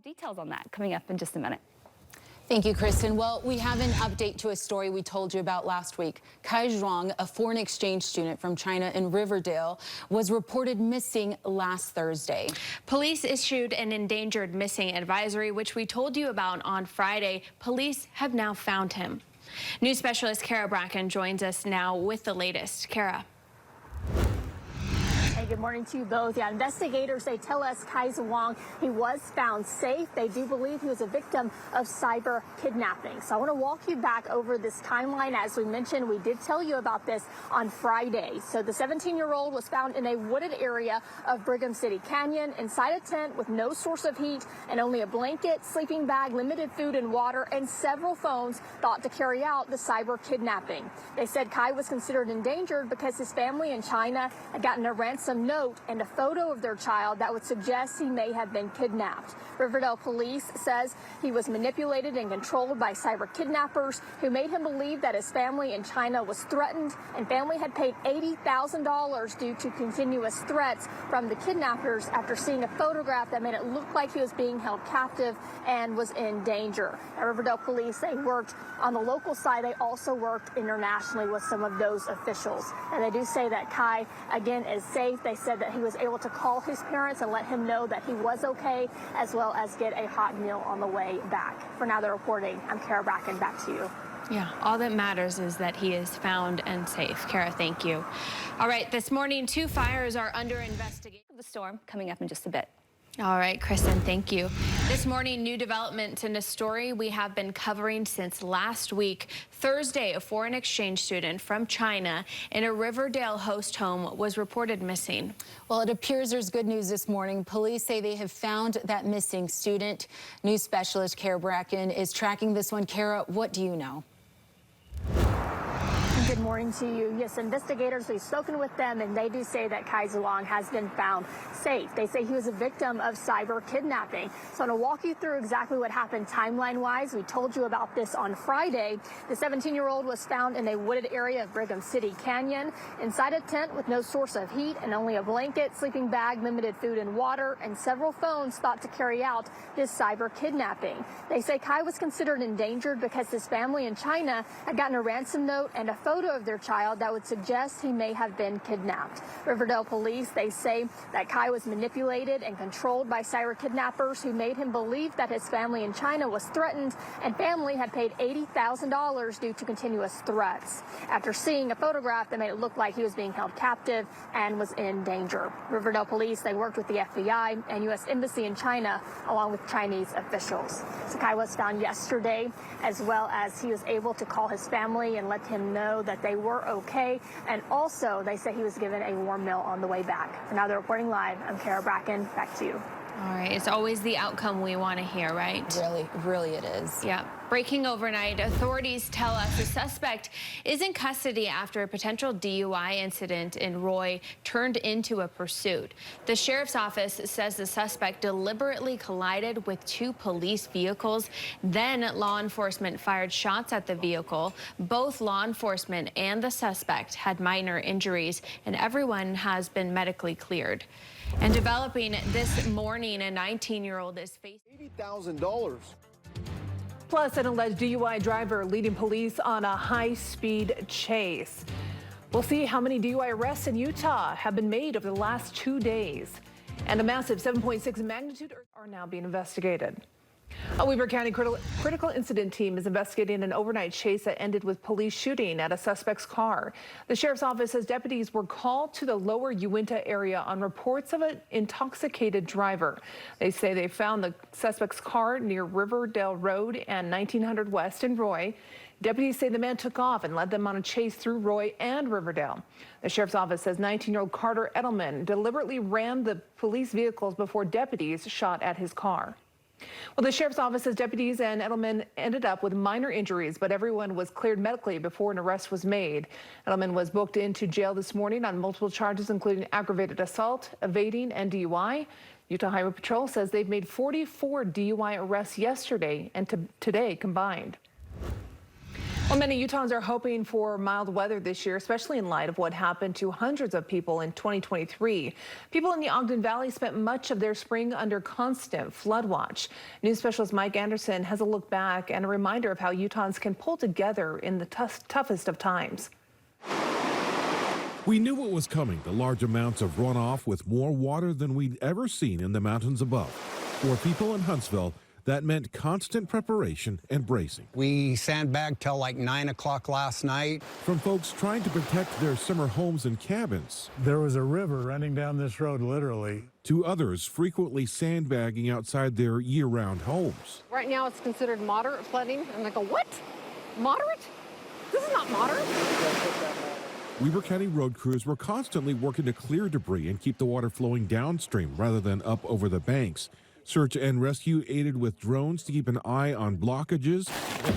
Details on that coming up in just a minute. Thank you, Kristen. Well, we have an update to a story we told you about last week. Kai Zhuang, a foreign exchange student from China in Riverdale, was reported missing last Thursday. Police issued an endangered missing advisory, which we told you about on Friday. Police have now found him. News specialist Kara Bracken joins us now with the latest. Kara. Hey, good morning to you both. Yeah, investigators, they tell us Kai Zhuang, he was found safe. They do believe he was a victim of cyber kidnapping. So I want to walk you back over this timeline. As we mentioned, we did tell you about this on Friday. So the 17-year-old was found in a wooded area of Brigham City Canyon inside a tent with no source of heat and only a blanket, sleeping bag, limited food and water, and several phones thought to carry out the cyber kidnapping. They said Kai was considered endangered because his family in China had gotten a ransom note and a photo of their child that would suggest he may have been kidnapped. Riverdale police says he was manipulated and controlled by cyber kidnappers who made him believe that his family in China was threatened, and family had paid $80,000 due to continuous threats from the kidnappers after seeing a photograph that made it look like he was being held captive and was in danger. At Riverdale police, they worked on the local side. They also worked internationally with some of those officials. And they do say that Kai, again, is safe. They said that he was able to call his parents and let him know that he was okay, as well as get a hot meal on the way back. For now, the reporting. I'm Kara Bracken. Back to you. Yeah, all that matters is that he is found and safe. Kara, thank you. All right, this morning, 2 fires are under investigation. The storm coming up in just a bit. All right, Kristen, thank you. This morning, new development in a story we have been covering since last week. Thursday, a foreign exchange student from China in a Riverdale host home was reported missing. Well, it appears there's good news this morning. Police say they have found that missing student. News specialist Kara Bracken is tracking this one. Kara, what do you know? Good morning to you. Yes, investigators, we've spoken with them, and they do say that Kai Zhuang has been found safe. They say he was a victim of cyber kidnapping. So I'm going to walk you through exactly what happened timeline-wise. We told you about this on Friday. The 17-year-old was found in a wooded area of Brigham City Canyon inside a tent with no source of heat and only a blanket, sleeping bag, limited food and water, and several phones thought to carry out this cyber kidnapping. They say Kai was considered endangered because his family in China had gotten a ransom note and a photo of their child that would suggest he may have been kidnapped. Riverdale police, they say that Kai was manipulated and controlled by cyber kidnappers who made him believe that his family in China was threatened, and family had paid $80,000 due to continuous threats. After seeing a photograph that made it look like he was being held captive and was in danger. Riverdale police, they worked with the FBI and U.S. Embassy in China along with Chinese officials. So Kai was found yesterday, as well as he was able to call his family and let him know that they were okay. And also, they say he was given a warm meal on the way back. For now, they're reporting live. I'm Kara Bracken. Back to you. All right, it's always the outcome we want to hear, right? Really it is. Yeah. Breaking overnight, authorities tell us the suspect is in custody after a potential DUI incident in Roy turned into a pursuit. The sheriff's office says the suspect deliberately collided with 2 police vehicles. Then law enforcement fired shots at the vehicle. Both law enforcement and the suspect had minor injuries, and everyone has been medically cleared. And developing this morning, a 19-year-old is facing $80,000. Plus, an alleged DUI driver leading police on a high-speed chase. We'll see how many DUI arrests in Utah have been made over the last 2 days. And a massive 7.6 magnitude are now being investigated. A Weber County critical incident team is investigating an overnight chase that ended with police shooting at a suspect's car. The sheriff's office says deputies were called to the lower Uinta area on reports of an intoxicated driver. They say they found the suspect's car near Riverdale Road and 1900 West in Roy. Deputies say the man took off and led them on a chase through Roy and Riverdale. The sheriff's office says 19-year-old Carter Edelman deliberately rammed the police vehicles before deputies shot at his car. Well, the sheriff's office says deputies and Edelman ended up with minor injuries, but everyone was cleared medically before an arrest was made. Edelman was booked into jail this morning on multiple charges, including aggravated assault, evading, and DUI. Utah Highway Patrol says they've made 44 DUI arrests yesterday and today combined. Well, many Utahns are hoping for mild weather this year, especially in light of what happened to hundreds of people in 2023. People in the Ogden Valley spent much of their spring under constant flood watch. News specialist Mike Anderson has a look back and a reminder of how Utahns can pull together in the toughest of times. We knew what was coming, the large amounts of runoff with more water than we'd ever seen in the mountains above. For people in Huntsville, that meant constant preparation and bracing. We sandbagged till like 9 o'clock last night. From folks trying to protect their summer homes and cabins. There was a river running down this road, literally. To others frequently sandbagging outside their year-round homes. Right now it's considered moderate flooding. I'm like, what? Moderate? This is not moderate. Weber County road crews were constantly working to clear debris and keep the water flowing downstream rather than up over the banks. Search and rescue aided with drones to keep an eye on blockages.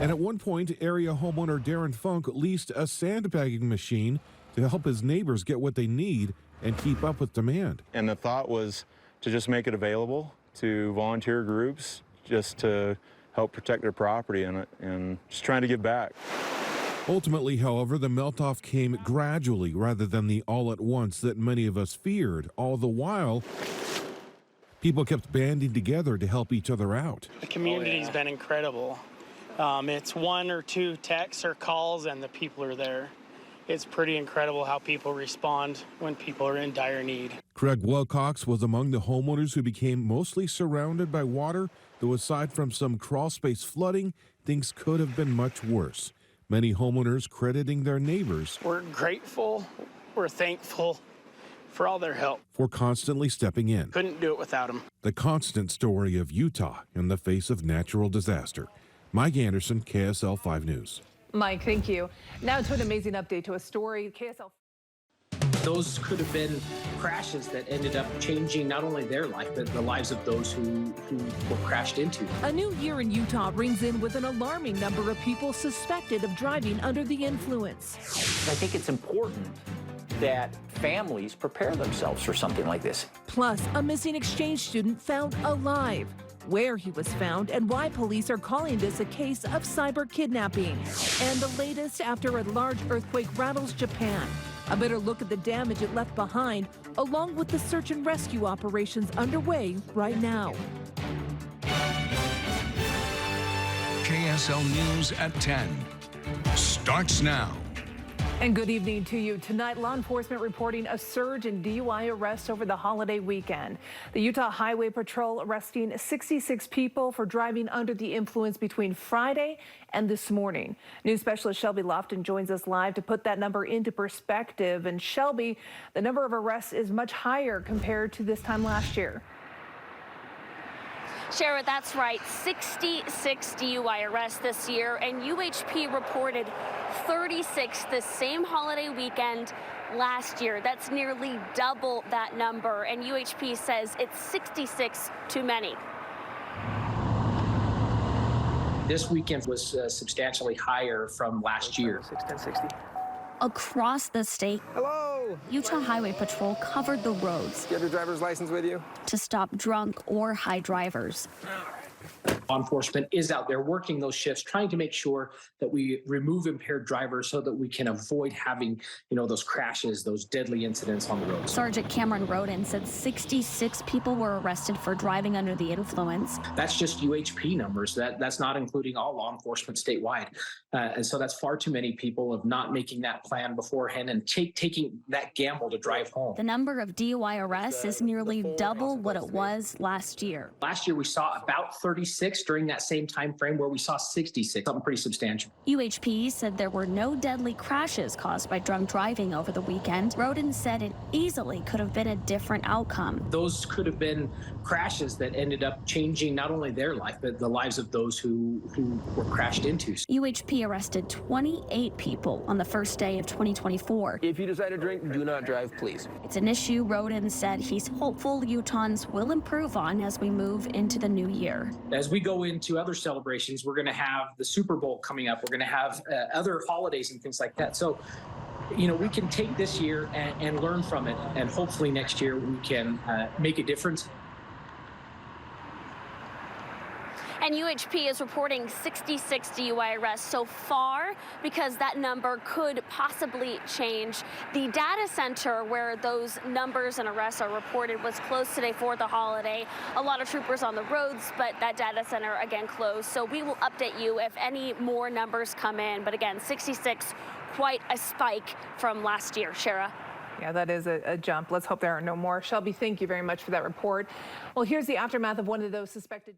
And at one point, area homeowner Darren Funk leased a sandbagging machine to help his neighbors get what they need and keep up with demand. And the thought was to just make it available to volunteer groups just to help protect their property and just trying to give back. Ultimately, however, the melt-off came gradually rather than the all-at-once that many of us feared. All the while, people kept banding together to help each other out. The community's been incredible. It's one or two texts or calls and the people are there. It's pretty incredible how people respond when people are in dire need. Craig Wilcox was among the homeowners who became mostly surrounded by water, though aside from some crawl space flooding, things could have been much worse. Many homeowners crediting their neighbors. We're grateful, we're thankful for all their help. For constantly stepping in. Couldn't do it without them. The constant story of Utah in the face of natural disaster. Mike Anderson, KSL-5 News. Mike, thank you. Now to an amazing update to a story. KSL. Those could have been crashes that ended up changing not only their life, but the lives of those who were crashed into. A new year in Utah rings in with an alarming number of people suspected of driving under the influence. I think it's important that families prepare themselves for something like this. Plus, a missing exchange student found alive. Where he was found and why police are calling this a case of cyber kidnapping. And the latest after a large earthquake rattles Japan. A better look at the damage it left behind, along with the search and rescue operations underway right now. KSL News at 10 starts now. And good evening to you. Tonight, law enforcement reporting a surge in DUI arrests over the holiday weekend. The Utah Highway Patrol arresting 66 people for driving under the influence between Friday and this morning. News specialist Shelby Lofton joins us live to put that number into perspective. And Shelby, the number of arrests is much higher compared to this time last year. Shara, that's right. 66 DUI arrests this year, and UHP reported 36 the same holiday weekend last year. That's nearly double that number, and UHP says it's 66 too many. This weekend was substantially higher from last year. 61060. Across the state, Utah Highway Patrol covered the roads. Do you have your driver's license with you? To stop drunk or high drivers. Law enforcement is out there working those shifts, trying to make sure that we remove impaired drivers so that we can avoid having, those crashes, those deadly incidents on the road. Sergeant Cameron Roden said 66 people were arrested for driving under the influence. That's just UHP numbers. That's not including all law enforcement statewide. And so that's far too many people of not making that plan beforehand and taking that gamble to drive home. The number of DUI arrests is nearly double what it was last year. Last year, we saw about 36 during that same time frame where we saw 66, something pretty substantial. UHP said there were no deadly crashes caused by drunk driving over the weekend. Roden said it easily could have been a different outcome. Those could have been crashes that ended up changing not only their life, but the lives of those who were crashed into. UHP arrested 28 people on the first day of 2024. If you decide to drink, do not drive, please. It's an issue Roden said he's hopeful Utahns will improve on as we move into the new year. As we go into other celebrations, we're going to have the Super Bowl coming up. We're going to have other holidays and things like that. So, we can take this year and learn from it, and hopefully next year we can make a difference. And UHP is reporting 66 DUI arrests so far because that number could possibly change. The data center where those numbers and arrests are reported was closed today for the holiday. A lot of troopers on the roads, but that data center again closed. So we will update you if any more numbers come in. But again, 66, quite a spike from last year. Shara. Yeah, that is a jump. Let's hope there are no more. Shelby, thank you very much for that report. Well, here's the aftermath of one of those suspected